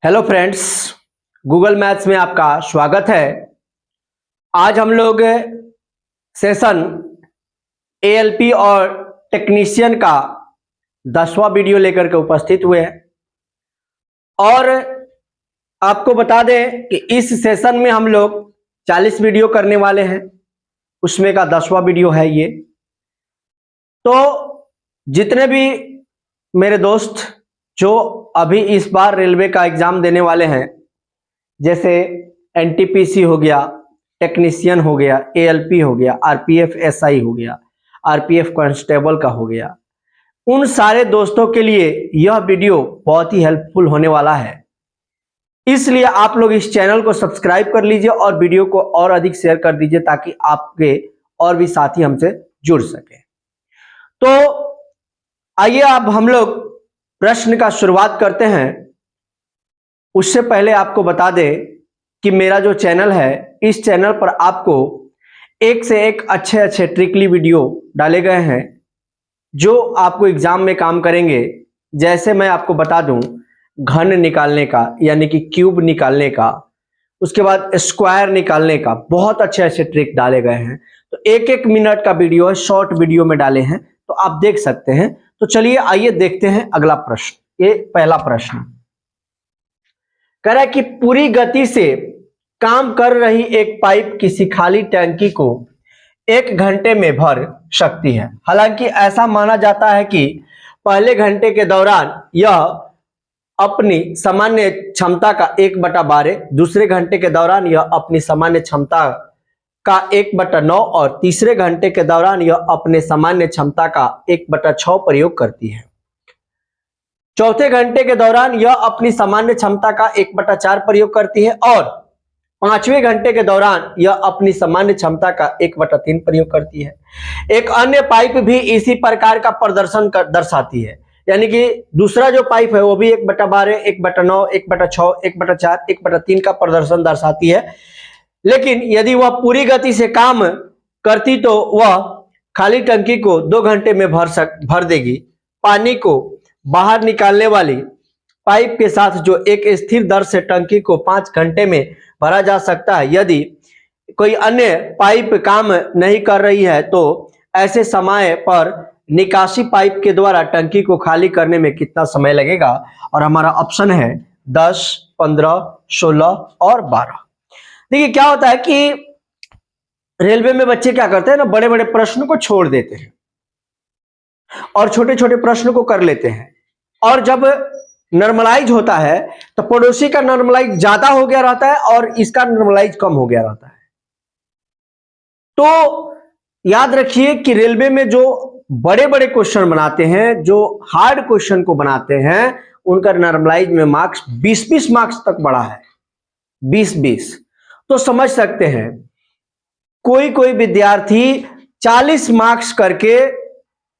Hello friends, Google maths में आपका स्वागत है। आज हम लोग सेशन एएलपी और टेक्नीशियन का 10वां वीडियो लेकर के उपस्थित हुए हैं और आपको बता दें कि इस सेशन में हम लोग 40 वीडियो करने वाले हैं, उसमें का 10वां वीडियो है ये। तो जितने भी मेरे दोस्त जो अभी इस बार रेलवे का एग्जाम देने वाले हैं, जैसे एनटीपीसी हो गया, टेक्नीशियन हो गया, एएलपी हो गया, आरपीएफ एसआई हो गया, आरपीएफ कांस्टेबल का हो गया, उन सारे दोस्तों के लिए यह वीडियो बहुत ही हेल्पफुल होने वाला है। इसलिए आप लोग इस चैनल को सब्सक्राइब कर लीजिए और वीडियो को और अधिक शेयर कर दीजिए ताकि आपके और भी साथी हमसे जुड़ सके। तो आइए अब हम लोग प्रश्न का शुरुआत करते हैं। उससे पहले आपको बता दें कि मेरा जो चैनल है, इस चैनल पर आपको एक से एक अच्छे ट्रिकली वीडियो डाले गए हैं जो आपको एग्जाम में काम करेंगे। जैसे मैं आपको बता दूं, घन निकालने का यानी कि क्यूब निकालने का, उसके बाद स्क्वायर निकालने का बहुत अच्छे ट्रिक डाले गए हैं। तो एक एक मिनट का वीडियो है, शॉर्ट वीडियो में डाले हैं, तो आप देख सकते हैं। तो चलिए आइए देखते हैं अगला प्रश्न। ये पहला प्रश्न कह रहा है कि पूरी गति से काम कर रही एक पाइप किसी खाली टैंकी को 1 घंटे में भर सकती है। हालांकि ऐसा माना जाता है कि पहले घंटे के दौरान यह अपनी सामान्य क्षमता का 1/12, दूसरे घंटे के दौरान यह अपनी सामान्य क्षमता का 1/9 और तीसरे घंटे के दौरान यह अपने सामान्य क्षमता का 1/6 प्रयोग करती है। चौथे घंटे के दौरान यह अपनी सामान्य क्षमता का 1/4 प्रयोग करती है और पांचवें घंटे के दौरान यह अपनी सामान्य क्षमता का 1/3 प्रयोग करती है। एक अन्य पाइप भी इसी प्रकार का प्रदर्शन दर्शाती है, यानी कि दूसरा जो पाइप है वो भी 1/12, 1/9, 1/6, 1/4, 1/3 का प्रदर्शन दर्शाती है। लेकिन यदि वह पूरी गति से काम करती तो वह खाली टंकी को 2 घंटे में भर देगी। पानी को बाहर निकालने वाली पाइप के साथ जो एक स्थिर दर से टंकी को 5 घंटे में भरा जा सकता है। यदि कोई अन्य पाइप काम नहीं कर रही है तो ऐसे समय पर निकासी पाइप के द्वारा टंकी को खाली करने में कितना समय लगेगा? और हमारा ऑप्शन है 10, 15, 16 और 12। देखिए क्या होता है कि रेलवे में बच्चे क्या करते हैं ना, बड़े बड़े प्रश्न को छोड़ देते हैं और छोटे छोटे प्रश्न को कर लेते हैं। और जब नॉर्मलाइज होता है तो पड़ोसी का नॉर्मलाइज ज्यादा हो गया रहता है और इसका नॉर्मलाइज कम हो गया रहता है। तो याद रखिए कि रेलवे में जो बड़े बड़े क्वेश्चन बनाते हैं, जो हार्ड क्वेश्चन को बनाते हैं, उनका नॉर्मलाइज में मार्क्स 20-20 मार्क्स तक बढ़ा है, 20-20। तो समझ सकते हैं कोई कोई विद्यार्थी 40 मार्क्स करके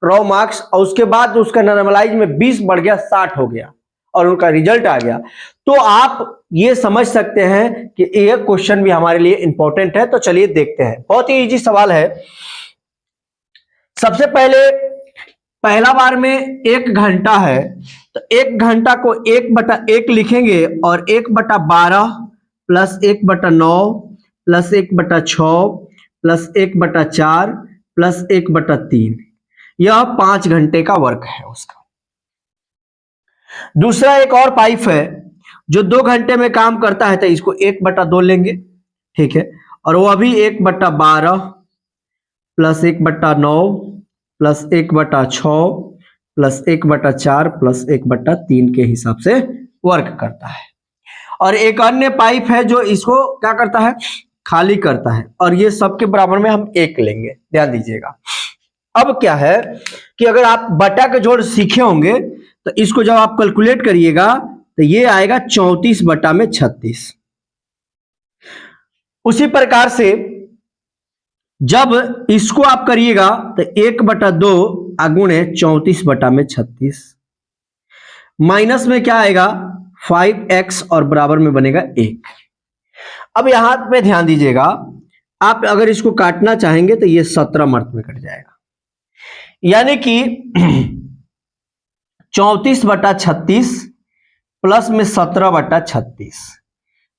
रॉ मार्क्स और उसके बाद उसका नॉर्मलाइज में 20 बढ़ गया, 60 हो गया और उनका रिजल्ट आ गया। तो आप ये समझ सकते हैं कि यह क्वेश्चन भी हमारे लिए इंपॉर्टेंट है। तो चलिए देखते हैं। बहुत ही इजी सवाल है। सबसे पहले पहला बार में 1 घंटा है तो 1 घंटा को 1/1 लिखेंगे और 1/12 प्लस 1/9 प्लस 1/6 प्लस 1/4 प्लस 1/3, यह 5 घंटे का वर्क है उसका। दूसरा एक और पाइप है जो 2 घंटे में काम करता है, तो इसको 1/2 लेंगे, ठीक है। और वह भी 1/12 प्लस 1/9 प्लस 1/6 प्लस 1/4 प्लस 1/3 के हिसाब से वर्क करता है। और एक अन्य पाइप है जो इसको क्या करता है, खाली करता है, और ये सबके बराबर में हम 1 लेंगे, ध्यान दीजिएगा। अब क्या है कि अगर आप बटा के जोड़ सीखे होंगे तो इसको जब आप कैलकुलेट करिएगा तो ये आएगा 34/36। उसी प्रकार से जब इसको आप करिएगा तो 1/2 गुणे 34/36 माइनस में क्या आएगा 5x और बराबर में बनेगा 1। अब यहां पे ध्यान दीजिएगा, आप अगर इसको काटना चाहेंगे तो ये 17 मर्त में कट जाएगा, यानी कि 34/36 प्लस में 17/36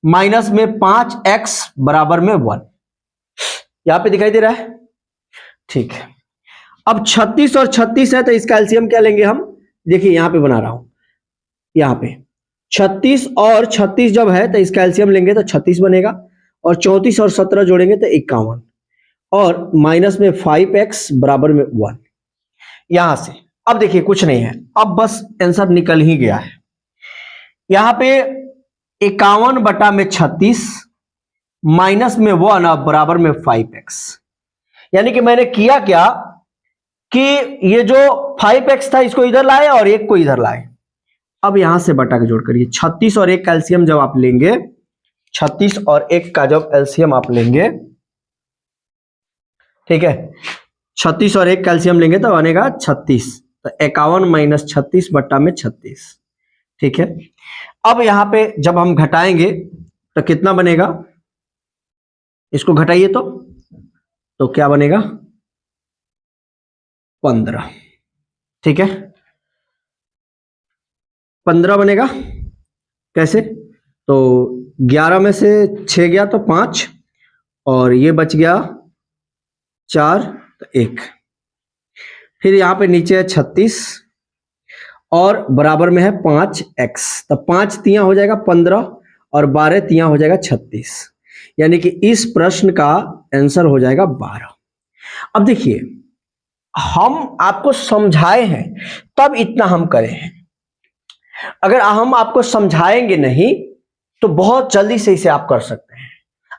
माइनस में 5x बराबर में 1। यहां पे दिखाई दे रहा है, ठीक है। अब 36 और 36 है तो इसका एलसीएम क्या लेंगे हम, देखिए यहां पे बना रहा हूं, यहां पे 36 और 36 जब है तो इसका एलसीएम लेंगे तो 36 बनेगा, और 34 और 17 जोड़ेंगे तो 51, और माइनस में 5x बराबर में 1। यहां से अब देखिए कुछ नहीं है, अब बस आंसर निकल ही गया है। यहां पे 51/36 माइनस में 1 अब बराबर में 5x। यानी कि मैंने किया क्या कि ये जो 5x था इसको इधर लाए और 1 को इधर लाए। अब यहां से बटा के जोड़ करिए, 36 और 1 का एलसीएम जब आप लेंगे, 36 और 1 का जब एलसीएम आप लेंगे, ठीक है, 36 और 1 कैल्शियम लेंगे तो बनेगा 36, तो 51 माइनस 36/36, ठीक है। अब यहां पे जब हम घटाएंगे तो कितना बनेगा, इसको घटाइए तो क्या बनेगा 15, ठीक है, 15 बनेगा। कैसे, तो 11 में से 6 गया तो 5, और ये बच गया 4 तो 1, फिर यहां पे नीचे है 36 और बराबर में है 5x, तो 5 तिया हो जाएगा 15 और 12 तिया हो जाएगा 36, यानी कि इस प्रश्न का आंसर हो जाएगा 12। अब देखिए हम आपको समझाए हैं तब इतना हम करे हैं, अगर हम आपको समझाएंगे नहीं तो बहुत जल्दी से इसे आप कर सकते हैं।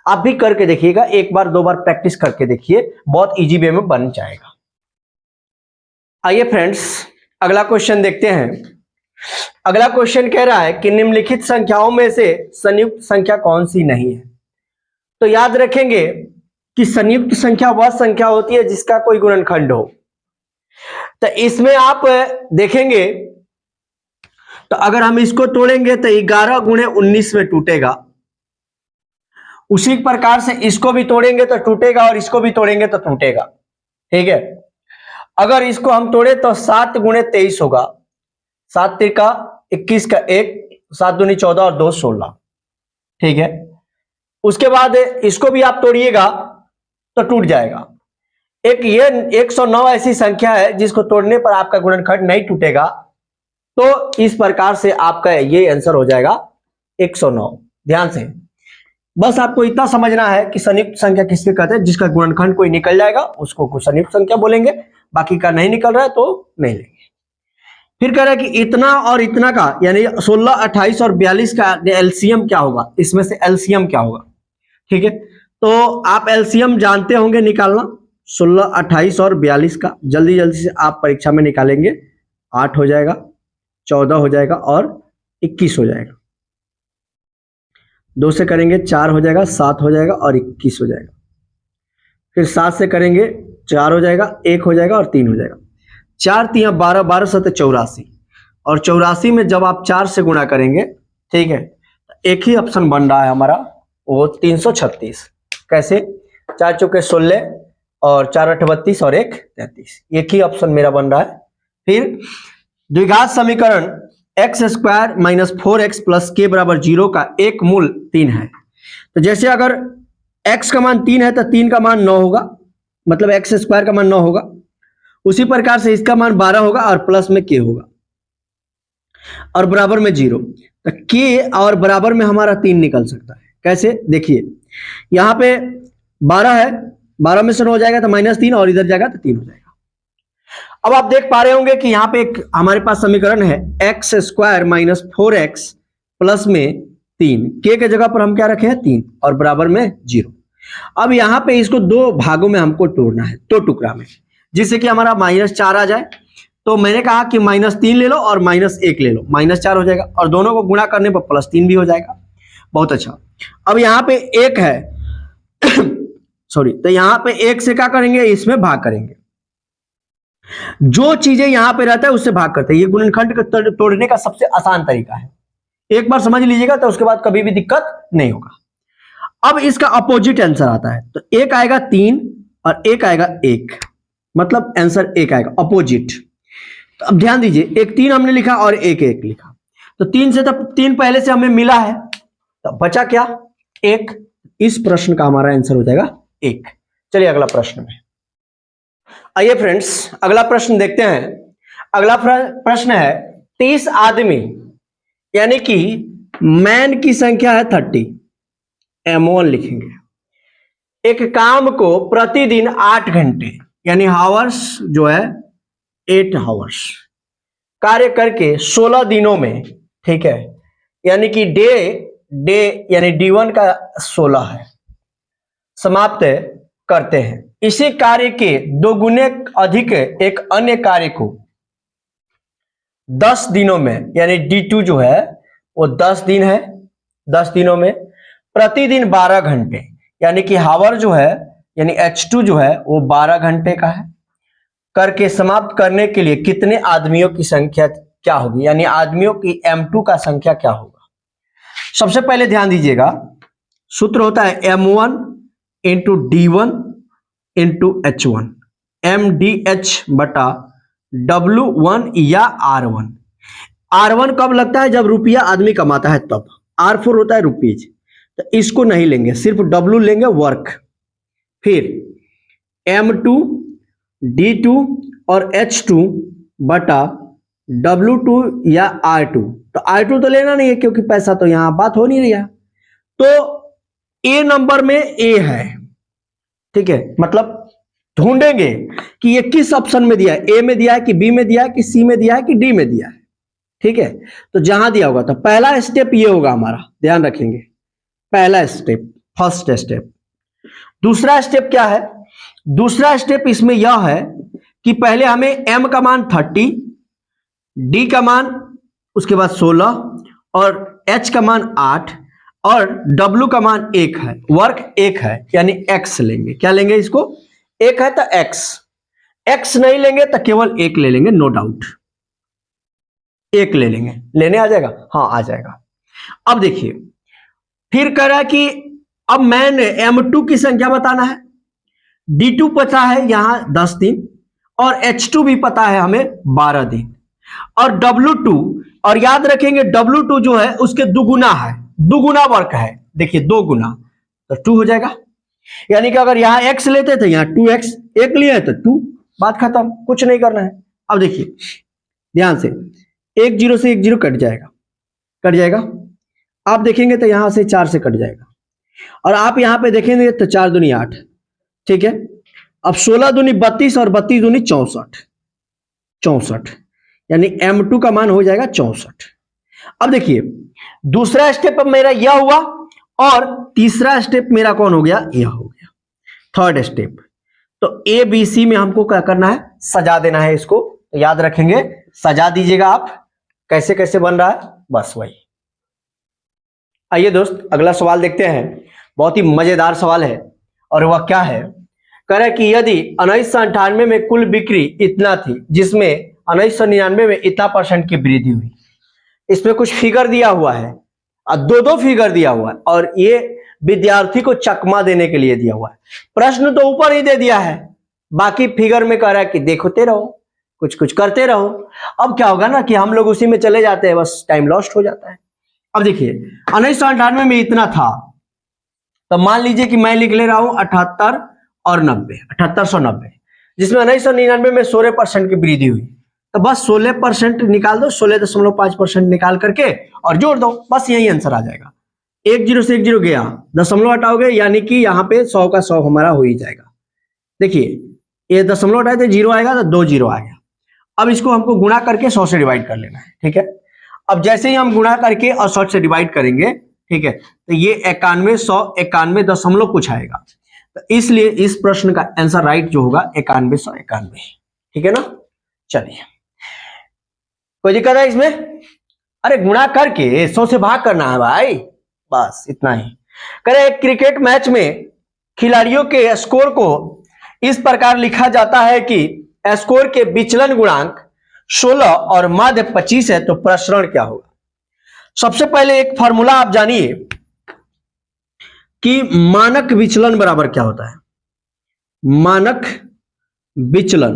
आप भी करके देखिएगा, एक बार दो बार प्रैक्टिस करके देखिए, बहुत इजी वे में बन जाएगा। आइए फ्रेंड्स अगला क्वेश्चन देखते हैं। अगला क्वेश्चन कह रहा है कि निम्नलिखित संख्याओं में से संयुक्त संख्या कौन सी नहीं है। तो याद रखेंगे कि संयुक्त संख्या वह संख्या होती है जिसका कोई गुणनखंड हो। तो इसमें आप देखेंगे तो अगर हम इसको तोड़ेंगे तो 11 गुणे 19 में टूटेगा, उसी प्रकार से इसको भी तोड़ेंगे तो टूटेगा और इसको भी तोड़ेंगे तो टूटेगा, ठीक है। अगर इसको हम तोड़े तो 7 गुणे 23 होगा, 7 तिरका 21 का 1, 7 दूनी 14 और 2 16, ठीक है। उसके बाद इसको भी आप तोड़िएगा तो टूट जाएगा। एक ये 109 ऐसी संख्या है जिसको तोड़ने पर आपका गुणनखंड नहीं टूटेगा, तो इस प्रकार से आपका ये आंसर हो जाएगा 109। ध्यान से बस आपको इतना समझना है कि संयुक्त संख्या किसके कहते हैं, जिसका गुणनखंड कोई निकल जाएगा उसको संयुक्त संख्या बोलेंगे, बाकी का नहीं निकल रहा है तो नहीं लेंगे। फिर कह रहा है कि इतना और इतना का यानी 16, 28 और 42 का एलसीएम क्या होगा, इसमें से एलसीएम क्या होगा, ठीक है। तो आप एलसीएम जानते होंगे निकालना, 16, 28 और 42 का जल्दी जल्दी से आप परीक्षा में निकालेंगे। 8 हो जाएगा, 14 हो जाएगा और 21 हो जाएगा। 2 से करेंगे 4 हो जाएगा, 7 हो जाएगा और 21 हो जाएगा। फिर 7 से करेंगे 4 हो जाएगा, 1 हो जाएगा और 3 हो जाएगा। 4 तिया 12, 12 7 84, और 84 में जब आप 4 से गुणा करेंगे, ठीक है, एक ही ऑप्शन बन रहा है हमारा, वो 336। कैसे, 4 चौके 16 और 4 8 32 और 1 33, एक ही ऑप्शन मेरा बन रहा है। फिर द्विघात समीकरण x² minus 4x plus k बराबर 0 का एक मूल 3 है। तो जैसे अगर x का मान 3 है तो 3 का मान 9 होगा, मतलब x² का मान 9 होगा। उसी प्रकार से इसका मान 12 होगा और प्लस में k होगा और बराबर में 0। तो k और बराबर में हमारा 3 निकल सकता है। कैसे, देखिए यहां पे 12 है, 12 में से 9 हो जाएगा तो -3 और इधर जाएगा तो 3 हो जाएगा। अब आप देख पा रहे होंगे कि यहां पे एक हमारे पास समीकरण है x² माइनस 4x प्लस में 3, k के जगह पर हम क्या रखे हैं 3 और बराबर में 0। अब यहां पे इसको दो भागों में हमको तोड़ना है, दो टुकड़ा में, जिससे कि हमारा -4 आ जाए। तो मैंने कहा कि -3 ले लो और -1 ले लो, -4 हो जाएगा और दोनों को गुणा करने पर +3 भी हो जाएगा। बहुत अच्छा। अब यहाँ पे 1 है सॉरी, तो यहाँ पे 1 से क्या करेंगे, इसमें भाग करेंगे। जो चीजें यहां पे रहता है उससे भाग करते हैं, ये गुणनखंड को तोड़ने का सबसे आसान तरीका है। एक बार समझ लीजिएगा तो उसके बाद कभी भी दिक्कत नहीं होगा। अब इसका अपोजिट आंसर आता है, तो 1 आएगा 3 और 1 आएगा 1, मतलब आंसर 1 आएगा अपोजिट। तो अब ध्यान दीजिए, 1 3 हमने लिखा और 1 1 लिखा, तो 3 से, तो 3 पहले से हमें मिला है, तो बचा क्या? 1। इस प्रश्न का हमारा आंसर हो जाएगा 1। चलिए अगला प्रश्न में आइए फ्रेंड्स, अगला प्रश्न देखते हैं। अगला प्रश्न है 30 आदमी यानी कि मैन की संख्या है 30, M1 लिखेंगे, एक काम को प्रतिदिन 8 घंटे यानी हावर्स जो है 8 हावर्स कार्य करके 16 दिनों में, ठीक है, यानी कि डे यानी D1 का 16 है, समाप्त करते हैं। इसी कार्य के 2 गुने अधिक एक अन्य कार्य को 10 दिनों में यानी D2 जो है वो 10 दिन है, 10 दिनों में प्रतिदिन 12 घंटे यानी कि हावर जो है यानी H2 जो है वो 12 घंटे का है, करके समाप्त करने के लिए कितने आदमियों की संख्या क्या होगी, यानी आदमियों की M2 का संख्या क्या होगा। सबसे पहले ध्यान दीजिएगा, सूत्र होता है M1 into D1 into H1, MDH बटा W1 या R1। R1 कब लगता है? जब रुपया आदमी कमाता है तब। R4 होता है रुपीज, तो इसको नहीं लेंगे, सिर्फ W लेंगे, वर्क। फिर M2 D2 और H2 बटा W2 या R2, तो R2 तो लेना नहीं है क्योंकि पैसा तो यहां बात हो नहीं रही है, तो A नंबर में A है, ठीक है, मतलब ढूंढेंगे कि ये किस ऑप्शन में दिया है, ए में दिया है कि बी में दिया है कि सी में दिया है कि डी में दिया है, ठीक है। तो जहां दिया होगा तो पहला स्टेप ये होगा हमारा, ध्यान रखेंगे, पहला स्टेप, फर्स्ट स्टेप। दूसरा स्टेप क्या है? दूसरा स्टेप इसमें यह है कि पहले हमें एम का मान 30, डी का मान उसके बाद 16 और एच का मान 8 और डब्ल्यू का मान 1 है, वर्क 1 है, यानी एक्स लेंगे। क्या लेंगे? इसको 1 है तो एक्स नहीं लेंगे तो केवल 1 ले लेंगे, नो डाउट 1 ले लेंगे। लेने आ जाएगा? हाँ आ जाएगा। अब देखिए फिर कह रहा है कि अब मैंने M2 की संख्या बताना है, D2 पता है यहां 10 दिन और H2 भी पता है हमें 12 दिन और W2, और याद रखेंगे W2 जो है उसके दुगुना है, दुगुना वर्क है, देखिए 2 गुना तो 2 हो जाएगा, यानी कि अगर यहां x लेते थे यहां 2x, 1 लिए तो 2, बात खत्म, कुछ नहीं करना है। अब देखिए ध्यान से, 1 0 से 1 0 कट जाएगा, कट जाएगा। आप देखेंगे तो यहां से 4 से कट जाएगा और आप यहां पे देखेंगे तो 4 दूनी 8, ठीक है। अब 16 दूनी 32 और 32 दूनी 64, यानी M2 का मान हो जाएगा 64। अब देखिए दूसरा स्टेप अब मेरा यह हुआ और तीसरा स्टेप मेरा कौन हो गया? यह हो गया थर्ड स्टेप। तो ए बी सी में हमको क्या करना है? सजा देना है इसको, तो याद रखेंगे, सजा दीजिएगा आप। कैसे कैसे बन रहा है, बस वही। आइए दोस्त अगला सवाल देखते हैं, बहुत ही मजेदार सवाल है और वह क्या है? कह रहा है कि यदि 1998 में कुल बिक्री इतना थी जिसमें 1999 में इतना % की वृद्धि हुई। इसमें कुछ फिगर दिया हुआ है और 2 फिगर दिया हुआ है और ये विद्यार्थी को चकमा देने के लिए दिया हुआ है। प्रश्न तो ऊपर ही दे दिया है, बाकी फिगर में कह रहा है कि देखते रहो, कुछ कुछ करते रहो। अब क्या होगा ना कि हम लोग उसी में चले जाते हैं, बस टाइम लॉस्ट हो जाता है। अब देखिए 1998 में इतना था, तो मान लीजिए कि मैं लिख ले रहा हूं 78 और 90, 7890, जिसमें 1999 में 16% की वृद्धि हुई, तो बस 16% निकाल दो, 16.5% निकाल करके और जोड़ दो, बस यही आंसर आ जाएगा। 1 0 से 1 0 गया, दशमलव हटाओगे यानी कि यहाँ पे 100 का 100 हमारा हो ही जाएगा। देखिए ये दशमलव हटाए थे 0 आएगा तो 2 0 आ गया। अब इसको हमको गुणा करके 100 से डिवाइड कर लेना है, ठीक है। अब जैसे ही हम गुणा करके और 100 से डिवाइड करेंगे, ठीक है, तो ये 91 100 91 दशमलव कुछ आएगा, तो इसलिए इस प्रश्न का आंसर राइट जो होगा 91 100 91, ठीक है ना। चलिए कोई दिक्कत है इसमें? अरे गुणा करके 100 से भाग करना है भाई, बस इतना ही। करें एक क्रिकेट मैच में खिलाड़ियों के स्कोर को इस प्रकार लिखा जाता है कि स्कोर के विचलन गुणांक 16 और माध्य 25 है, तो प्रसरण क्या होगा? सबसे पहले एक फॉर्मूला आप जानिए कि मानक विचलन बराबर क्या होता है। मानक विचलन,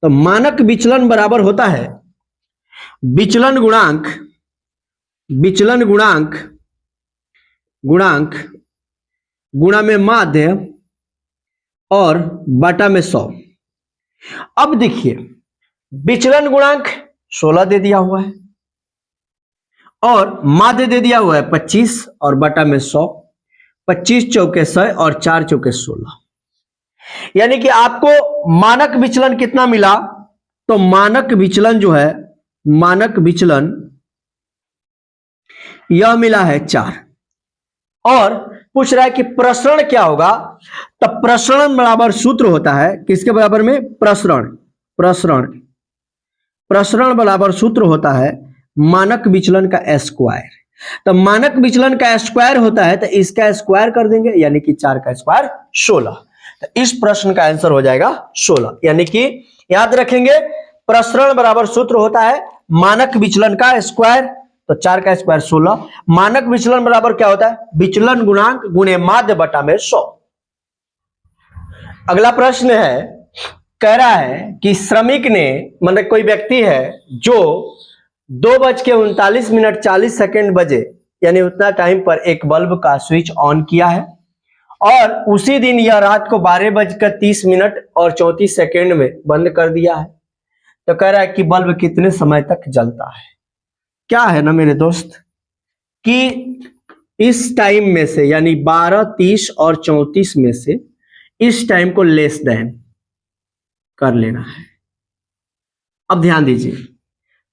तो मानक विचलन बराबर होता है विचलन गुणांक विचलन गुणांक गुणांक गुणा में माध्य और बटा में 100। अब देखिए विचलन गुणांक 16 दे दिया हुआ है और माध्य दे दिया हुआ है 25 और बटा में 100। 25 चौके 100 और 4 चौके 16, यानी कि आपको मानक विचलन कितना मिला? तो मानक विचलन जो है, मानक विचलन यह मिला है 4। और पूछ रहा है कि प्रसरण क्या होगा? तो प्रसरण बराबर सूत्र होता है किसके बराबर में? प्रसरण। प्रसरण प्रसरण बराबर सूत्र होता है मानक विचलन का स्क्वायर। तो मानक विचलन का स्क्वायर होता है तो इसका स्क्वायर कर देंगे, यानी कि 4 का स्क्वायर 16। तो इस प्रश्न का आंसर हो जाएगा 16। यानी कि याद रखेंगे प्रसरण बराबर सूत्र होता है मानक विचलन का स्क्वायर, तो 4 का स्क्वायर 16। मानक विचलन बराबर क्या होता है? विचलन गुणांक गुणे माध्य बटा में 100। अगला प्रश्न है, कह रहा है कि श्रमिक ने, मतलब कोई व्यक्ति है जो 2:39 बजे यानी उतना टाइम पर एक बल्ब का स्विच ऑन किया है और उसी दिन यह रात को 12:30 और 34 सेकेंड में बंद कर दिया है। तो कह रहा है कि बल्ब कितने समय तक जलता है। क्या है ना मेरे दोस्त कि इस टाइम में से यानी 12, 30 और 34 में से इस टाइम को लेस देन कर लेना है। अब ध्यान दीजिए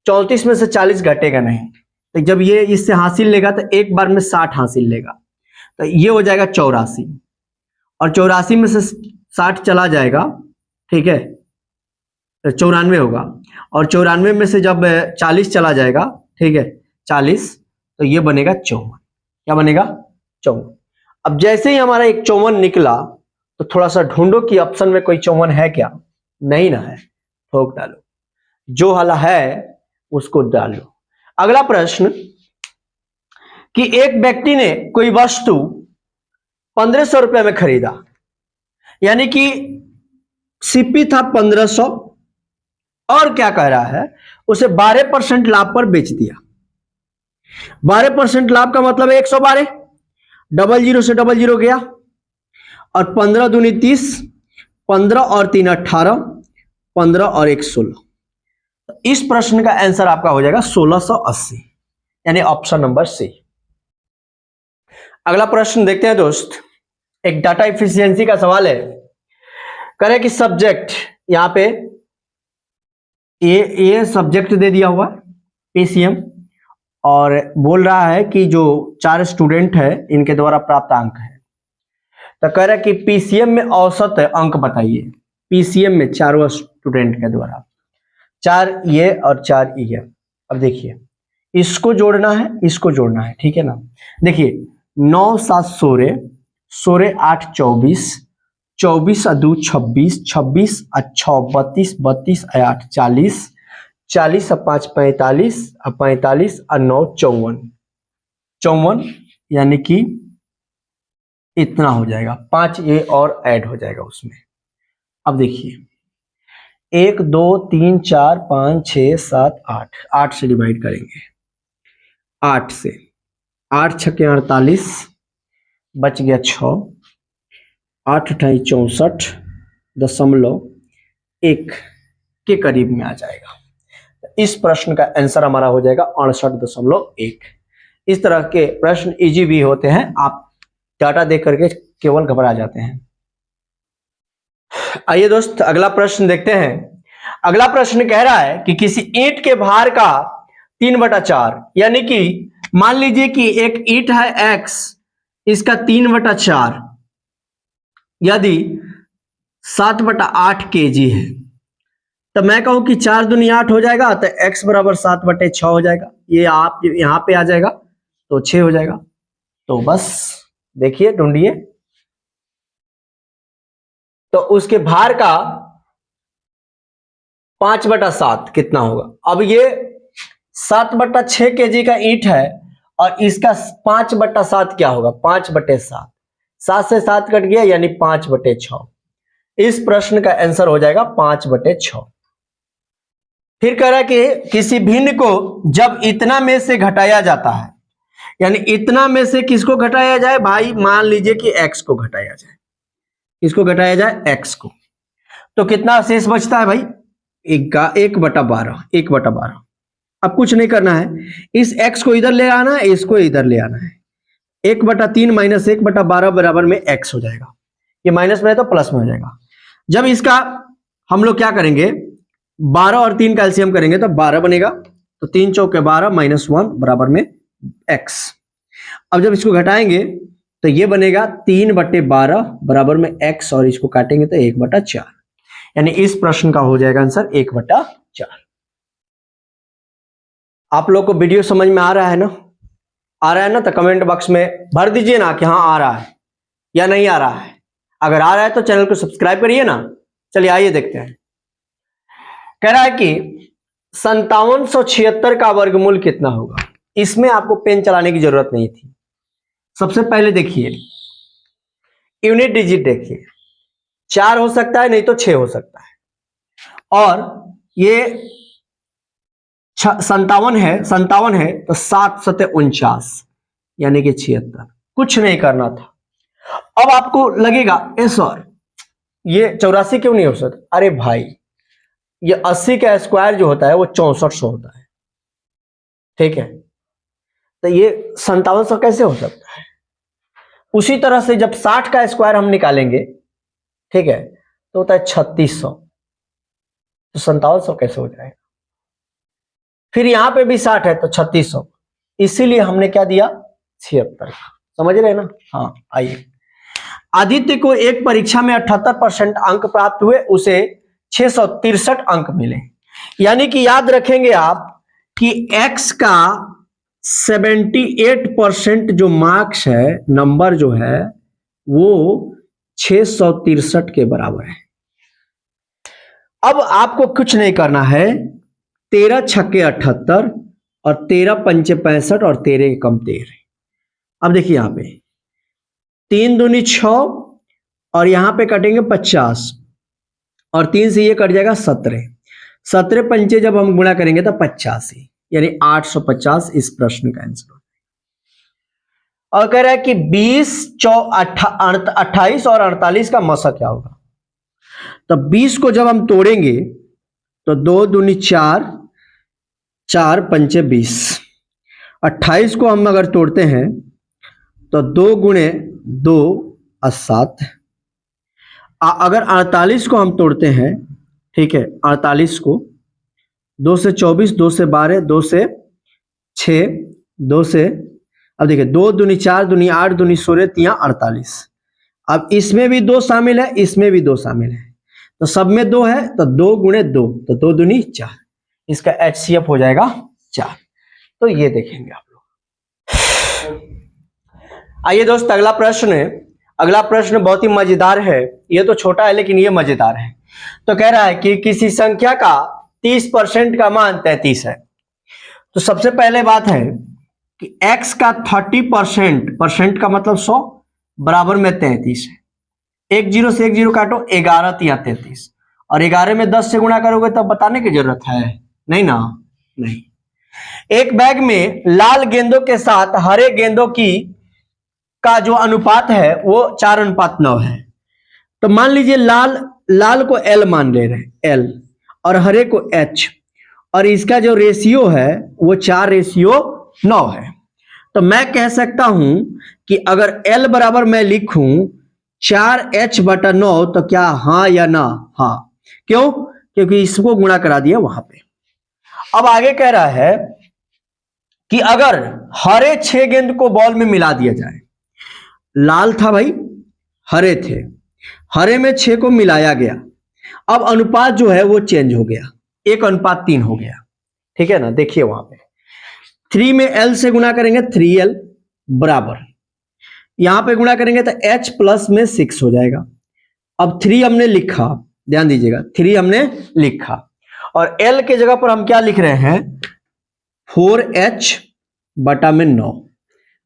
34 में से 40 घटेगा नहीं, तो जब ये इससे हासिल लेगा तो एक बार में 60 हासिल लेगा, तो ये हो जाएगा 84 और 84 में से 60 चला जाएगा, ठीक है, तो 94 होगा और 94 में से जब 40 चला जाएगा, ठीक है, 40, तो ये बनेगा 54। क्या बनेगा? 54। अब जैसे ही हमारा एक 54 निकला तो थोड़ा सा ढूंढो कि ऑप्शन में कोई 54 है क्या? नहीं ना है, ठोक डालो, जो वाला है उसको डालो। अगला प्रश्न कि एक व्यक्ति ने कोई वस्तु 1500 रुपए में खरीदा, यानी कि सीपी था 1500 और क्या कह रहा है, उसे 12% लाभ पर बेच दिया। 12% लाभ का मतलब 112, 00 से 00 गया और 15 दूनी 30, 15 और 3 18, 15 और 1 16। इस प्रश्न का आंसर आपका हो जाएगा 1680, यानी ऑप्शन नंबर सी। अगला प्रश्न देखते हैं दोस्त, एक डाटा इफिशियंसी का सवाल है। करें कि सब्जेक्ट, यहां पे ए सब्जेक्ट दे दिया हुआ पीसीएम और बोल रहा है कि जो 4 स्टूडेंट है इनके द्वारा प्राप्त अंक है। तो कह रहा है कि पीसीएम में औसत अंक बताइए। पीसीएम में चारों स्टूडेंट के द्वारा 4 ये और 4 ये। अब देखिए इसको जोड़ना है, इसको जोड़ना है, ठीक है ना। देखिए 9 7 16, 16 8 24, 24 और 2 26, 26 और 6 32, 32 और 8 40, 40 और 5 45 और 45 और 9 54, 54 यानी कि इतना हो जाएगा। 5 ये और ऐड हो जाएगा उसमें। अब देखिए 1 2 3 4 5 6 7 8, 8 से डिवाइड करेंगे, 8 से 8 छक्के 48, बच गया 6, 8 अठाई 64.1 के करीब में आ जाएगा। इस प्रश्न का आंसर हमारा हो जाएगा 68.1। इस तरह के प्रश्न इजी भी होते हैं, आप डाटा देख करके केवल घबरा जाते हैं। आइए दोस्त अगला प्रश्न देखते हैं। अगला प्रश्न कह रहा है कि किसी ईंट के भार का 3/4, यानी कि मान लीजिए कि एक ईंट है x, इसका 3/4 यदि 7/8 kg है, तो मैं कहूं कि 4 दूनी 8 हो जाएगा, तो x बराबर 7/6 हो जाएगा। ये आप यहां पे आ जाएगा तो 6 हो जाएगा। तो बस देखिए ढूंढिए, तो उसके भार का 5/7 कितना होगा। अब ये 7/6 kg का ईंट है और इसका 5/7 क्या होगा? 5/7, 7 से 7 कट गया यानी 5/6। इस प्रश्न का आंसर हो जाएगा 5/6। फिर कह रहा है कि किसी भिन्न को जब इतना में से घटाया जाता है, यानी इतना में से किसको घटाया जाए भाई, मान लीजिए कि x को घटाया जाए, किसको घटाया जाए, x को, तो कितना शेष बचता है भाई, 1/12, 1/12। अब कुछ नहीं करना है, इस x को इधर ले आना है, इसको इधर ले आना है, 1/3 माइनस 1/12 बराबर में x हो जाएगा, ये माइनस में है तो प्लस में हो जाएगा। जब इसका हम लोग क्या करेंगे, 12 और 3 का एलसीएम करेंगे तो 12 बनेगा, तो 3 चौके 12 माइनस 1 बराबर में x। अब जब इसको घटाएंगे तो ये बनेगा 3/12 बराबर में x, और इसको काटेंगे तो 1/4, यानी इस प्रश्न का हो जाएगा आंसर 1/4। आप लोग को वीडियो समझ में आ रहा है ना, आ रहा है ना, तो कमेंट बॉक्स में भर दीजिए ना कि हाँ आ रहा है या नहीं आ रहा है। अगर आ रहा है तो चैनल को सब्सक्राइब करिए ना। चलिए आइए देखते हैं। कह रहा है कि 5776 का वर्गमूल कितना होगा। इसमें आपको पेन चलाने की जरूरत नहीं थी। सबसे पहले देखिए यूनिट डिजिट, देखिए 4 हो सकता है, नहीं तो 6 हो सकता है, और ये 57 है तो 7 7 49 यानी कि 76। कुछ नहीं करना था। अब आपको लगेगा ए सर ये 84 क्यों नहीं हो सकता। अरे भाई ये 80 का स्क्वायर जो होता है वो 6400 होता है, ठीक है, तो ये 5700 कैसे हो सकता है। उसी तरह से जब 60 का स्क्वायर हम निकालेंगे, ठीक है, तो होता है 3600, तो 5700 कैसे हो जाएगा। फिर यहां पे भी 60 है तो 3600, इसीलिए हमने क्या दिया 76। समझ रहे हैं ना। हाँ आइए, आदित्य को एक परीक्षा में 78% अंक प्राप्त हुए, उसे 663 अंक मिले। यानी कि याद रखेंगे आप कि x का 78% जो मार्क्स है, नंबर जो है वो 663 के बराबर है। अब आपको कुछ नहीं करना है, 13 छक्के 78 और 13 पंचे 65 और 13 एकम 13। अब देखिए यहां पे 3 दूनी 6 और यहां पे कटेंगे 50 और 3 से ये कट जाएगा 17। 17 पंचे जब हम गुणा करेंगे तो 85, यानी 850 इस प्रश्न का आंसर। और कह रहा है कि 20 28 और 48 का मसा क्या होगा। तो 20 को जब हम तोड़ेंगे तो 2 दूनी 4, 4 पंचे 20। 28 को हम अगर तोड़ते हैं तो 2 गुणे 2 और 7। अगर 48 को हम तोड़ते हैं, ठीक है, 48 को 2 से 24, 2 से 12, 2 से 6, 2 से, अब देखिए 2 दूनी 4 दूनी 8 दूनी 16 3 48। अब इसमें भी 2 शामिल है, इसमें भी 2 शामिल है, तो सब में 2 है, तो 2 गुणे 2, तो 2 दूनी 4, इसका HCF हो जाएगा 4। तो ये देखेंगे आप लोग। आइए दोस्त अगला प्रश्न है। अगला प्रश्न बहुत ही मजेदार है, ये तो छोटा है लेकिन ये मजेदार है। तो कह रहा है कि किसी संख्या का 30% का मान 33 है। तो सबसे पहले बात है कि x का 30%, परसेंट का मतलब 100 बराबर में 33 है। 1 0 से 1 0 काटो, 11 तिया 33, और 11 में 10 से गुणा करोगे तब बताने की जरूरत है नहीं ना। नहीं। एक बैग में लाल गेंदों के साथ हरे गेंदों की का जो अनुपात है वो 4:9 है। तो मान लीजिए लाल को L मान ले रहे हैं, L, और हरे को H, और इसका जो रेशियो है वो 4:9 है। तो मैं कह सकता हूं कि अगर L बराबर मैं लिखूं 4H/9 तो क्या हाँ या ना। हाँ, क्यों, क्योंकि इसको गुणा करा दिया वहां पे। अब आगे कह रहा है कि अगर हरे 6 गेंद को बॉल में मिला दिया जाए, लाल था भाई, हरे थे, हरे में 6 को मिलाया गया, अब अनुपात जो है वो चेंज हो गया, 1:3 हो गया, ठीक है ना। देखिए वहां पे 3 में L से गुणा करेंगे 3L बराबर, यहां पे गुणा करेंगे तो H प्लस में 6 हो जाएगा। अब 3 हमने लिखा, ध्यान दीजिएगा 3 हमने लिखा, और L के जगह पर हम क्या लिख रहे हैं 4H/9।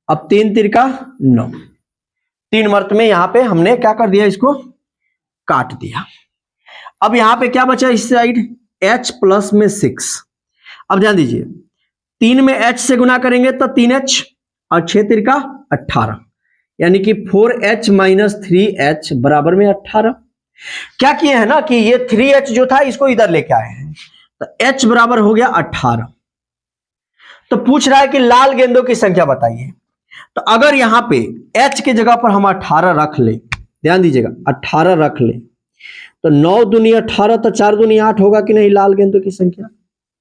अब 3 तिरका 9, 3 मर्त में यहां पे हमने क्या कर दिया, इसको काट दिया। अब यहां पे क्या बचा इस साइड H प्लस में 6। अब ध्यान दीजिए, 3 में H से गुना करेंगे तो 3H और 6 तिरका 18, यानी कि 4H माइनस 3H बराबर में 18। क्या किए हैं ना कि ये 3H जो था इसको इधर लेके आए हैं, तो H बराबर हो गया 18। तो पूछ रहा है कि लाल गेंदों की संख्या बताइए। तो अगर यहां पे H की जगह पर हम 18 रख ले, ध्यान दीजिएगा 18 रख ले, तो 9 दूनी 18, तो 4 दूनी 8 होगा कि नहीं? लाल गेंदों की संख्या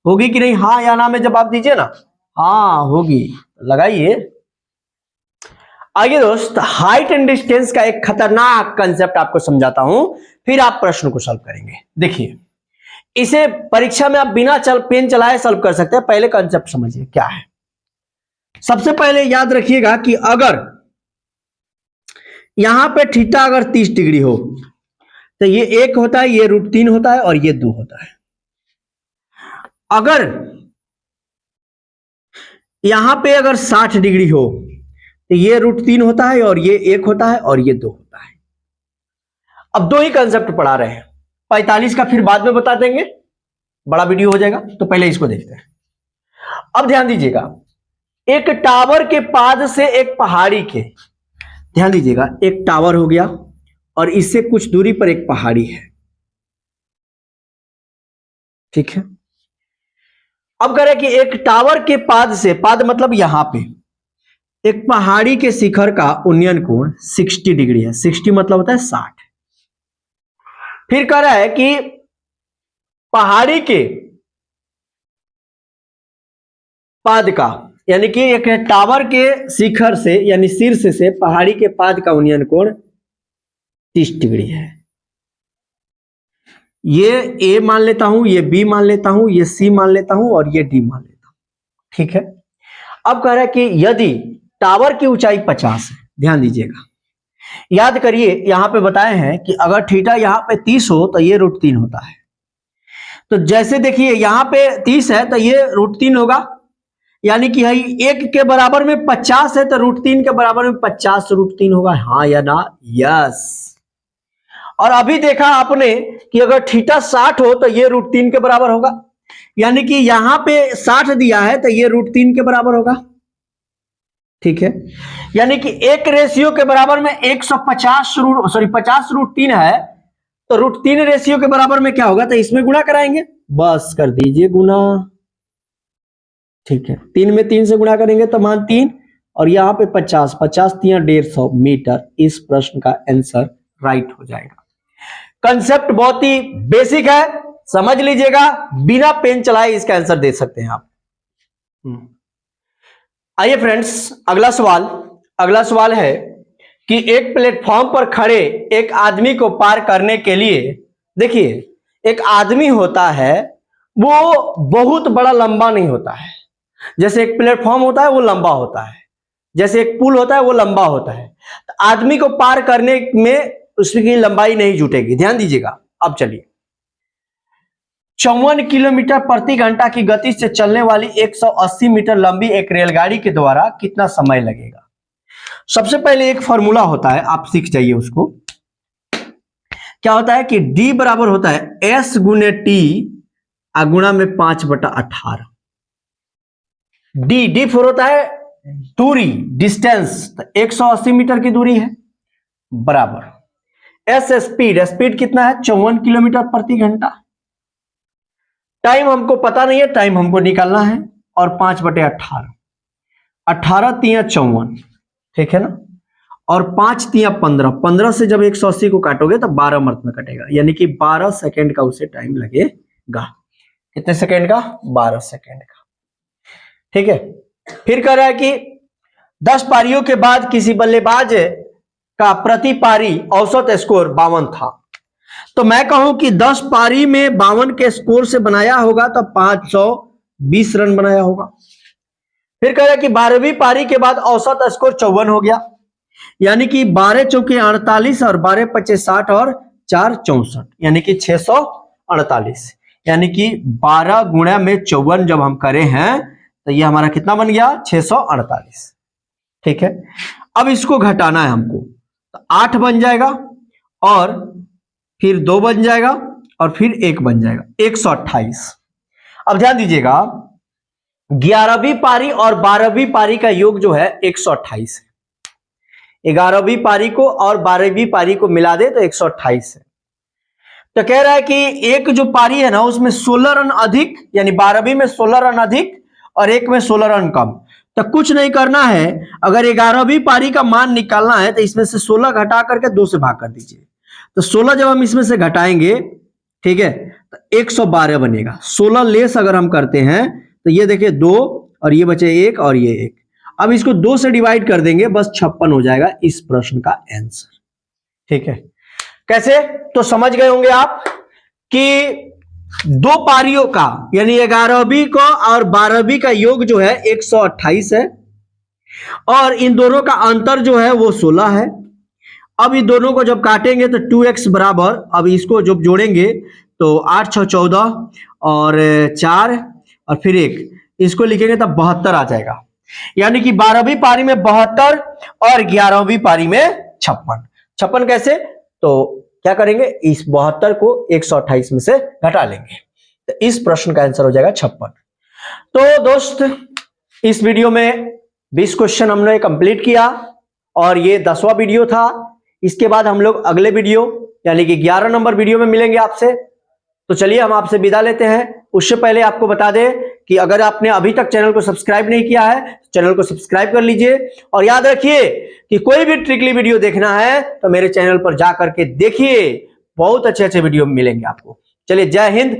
होगी कि नहीं? हाँ या ना में जवाब दीजिए ना। हाँ होगी, लगाइए। आइए दोस्त, हाइट एंड डिस्टेंस का एक खतरनाक कंसेप्ट आपको समझाता हूं, फिर आप प्रश्न को सॉल्व करेंगे। देखिए, इसे परीक्षा में आप बिना पेन चलाए सॉल्व कर सकते हैं। पहले कंसेप्ट समझिए क्या है। सबसे पहले याद रखिएगा कि अगर यहां पे थीटा अगर 30 डिग्री हो तो ये 1 होता है, ये √3 होता है और ये 2 होता है। अगर यहां पे अगर 60 डिग्री हो तो ये √3 होता है और ये 1 होता है और ये 2 होता है। अब 2 ही कंसेप्ट पढ़ा रहे हैं, 45 का फिर बाद में बता देंगे, बड़ा वीडियो हो जाएगा, तो पहले इसको देखते हैं। अब ध्यान दीजिएगा, एक टावर के पाद से एक पहाड़ी के, ध्यान दीजिएगा एक टावर हो गया और इससे कुछ दूरी पर एक पहाड़ी है, ठीक है। अब कह रहे कि एक टावर के पाद से, पाद मतलब यहां पे, एक पहाड़ी के शिखर का उन्नयन कोण 60 डिग्री है। 60 मतलब होता है 60। फिर कह रहा है कि पहाड़ी के पाद का, यानी कि एक टावर के शिखर से यानी शीर्ष से पहाड़ी के पाद का उन्नयन कोण 30 डिग्री है। ये ए मान लेता हूं, ये बी मान लेता हूं, ये सी मान लेता हूं और ये डी मान लेता हूं, ठीक है। अब कह रहा है कि यदि टावर की ऊंचाई 50 है, ध्यान दीजिएगा, याद करिए यहां पे बताए हैं कि अगर थीटा यहां पे 30 हो तो ये √3 होता है। तो जैसे देखिए यहां पे 30 है तो ये √3 होगा, यानी कि 1 के बराबर में 50 है तो √3 के बराबर में 50 √3 होगा। हाँ या ना? यस। और अभी देखा आपने कि अगर थीटा 60 हो तो ये √3 के बराबर होगा, यानी कि यहां पे 60 दिया है तो ये √3 के बराबर होगा, ठीक है। यानी कि एक रेशियो के बराबर में 150 50 √3 है, तो √3 रेशियो के बराबर में क्या होगा? तो इसमें गुणा कराएंगे, बस कर दीजिए गुणा, ठीक है। 3 में 3 से गुणा करेंगे तो मान 3 और यहां पे 50, 50 3 150 मीटर। इस प्रश्न का आंसर राइट हो जाएगा। कंसेप्ट बहुत ही बेसिक है, समझ लीजिएगा, बिना पेन चलाए इसका आंसर दे सकते हैं आप। आइए फ्रेंड्स, अगला सवाल है कि एक प्लेटफॉर्म पर खड़े एक आदमी को पार करने के लिए, देखिए एक आदमी होता है वो बहुत बड़ा लंबा नहीं होता है। जैसे एक प्लेटफॉर्म होता है वो लंबा होता है, जैसे एक पुल होता है वो लंबा होता है, तो आदमी को पार करने में उसकी लंबाई नहीं जुटेगी। ध्यान दीजिएगा। अब चलिए, 54 किलोमीटर प्रति घंटा की गति से चलने वाली 180 मीटर लंबी एक रेलगाड़ी के द्वारा कितना समय लगेगा? सबसे पहले एक फॉर्मूला होता है, आप सीख जाइए उसको। क्या होता है कि D बराबर होता है S गुने T गुणा में 5/18। D फोर होता है दूरी, डिस्टेंस, तो 180 मीटर की दूरी है, बराबर S स्पीड कितना है? 54 किलोमीटर प्रति घंटा। टाइम हमको पता नहीं है, टाइम हमको निकालना है, और 5/18, 18 3 54, ठीक है ना, और 5 3 15, 15 से जब 180 को काटोगे तो 12 मिनट में कटेगा, यानी कि 12 सेकेंड का उसे टाइम लगेगा। कितने सेकेंड का? 12 सेकेंड का, ठीक है। फिर कह रहा है कि 10 पारियों के बाद किसी बल्लेबाज का प्रति पारी औसत स्कोर 52 था। तो मैं कहूं कि 10 पारी में 52 के स्कोर से बनाया होगा तो 520 रन बनाया होगा। फिर कह रहा है कि 12वीं पारी के बाद औसत स्कोर 54 हो गया, यानी कि 12 चौके 48 और 12 पचे 60 और 4 64, यानी कि 648, यानी कि 12 गुणा में 54 जब हम करे हैं तो ये हमारा कितना बन गया? 648, ठीक है। अब इसको घटाना है हमको, तो 8 बन जाएगा और फिर 2 बन जाएगा और फिर 1 बन जाएगा 128। अब ध्यान दीजिएगा 11वीं पारी और 12वीं पारी का योग जो है 128 है। 11वीं पारी को और 12वीं पारी को मिला दे तो 128 है। तो कह रहा है कि एक जो पारी है ना उसमें 16 रन अधिक, यानी 12वीं में 16 रन अधिक और एक में 16 रन कम। तो कुछ नहीं करना है, अगर 11वीं पारी का मान निकालना है तो इसमें से 16 घटा करके 2 से भाग कर दीजिए। तो 16 जब हम इसमें से घटाएंगे, ठीक है, तो 112 बनेगा। 16 लेस अगर हम करते हैं तो ये देखिए 2 और ये बचे 1 और ये 1। अब इसको 2 से डिवाइड कर देंगे, बस 56 हो जाएगा इस प्रश्न का आंसर। ठीक है, कैसे? तो समझ गए होंगे आप कि दो पारियों का यानी 11वीं को और 12वीं का योग जो है 128 है और इन दोनों का अंतर जो है वो 16 है। अब इन दोनों को जब काटेंगे तो 2x बराबर, अब इसको जब जोड़ेंगे तो 8 6 14 और 4 और फिर 1, इसको लिखेंगे तब 72 आ जाएगा। यानी कि 12वीं पारी में 72 और 11वीं पारी में 56। 56 कैसे? तो क्या करेंगे, इस 72 को 128 में से घटा लेंगे, तो इस प्रश्न का आंसर हो जाएगा 56। तो दोस्त इस वीडियो में 20 क्वेश्चन हमने कंप्लीट किया और ये 10वां वीडियो था। इसके बाद हम लोग अगले वीडियो यानी कि 11 नंबर वीडियो में मिलेंगे आपसे। तो चलिए हम आपसे विदा लेते हैं। उससे पहले आपको बता दें कि अगर आपने अभी तक चैनल को सब्सक्राइब नहीं किया है तो चैनल को सब्सक्राइब कर लीजिए और याद रखिए कि कोई भी ट्रिकली वीडियो देखना है तो मेरे चैनल पर जा करके देखिए, बहुत अच्छे अच्छे वीडियो मिलेंगे आपको। चलिए, जय हिंद,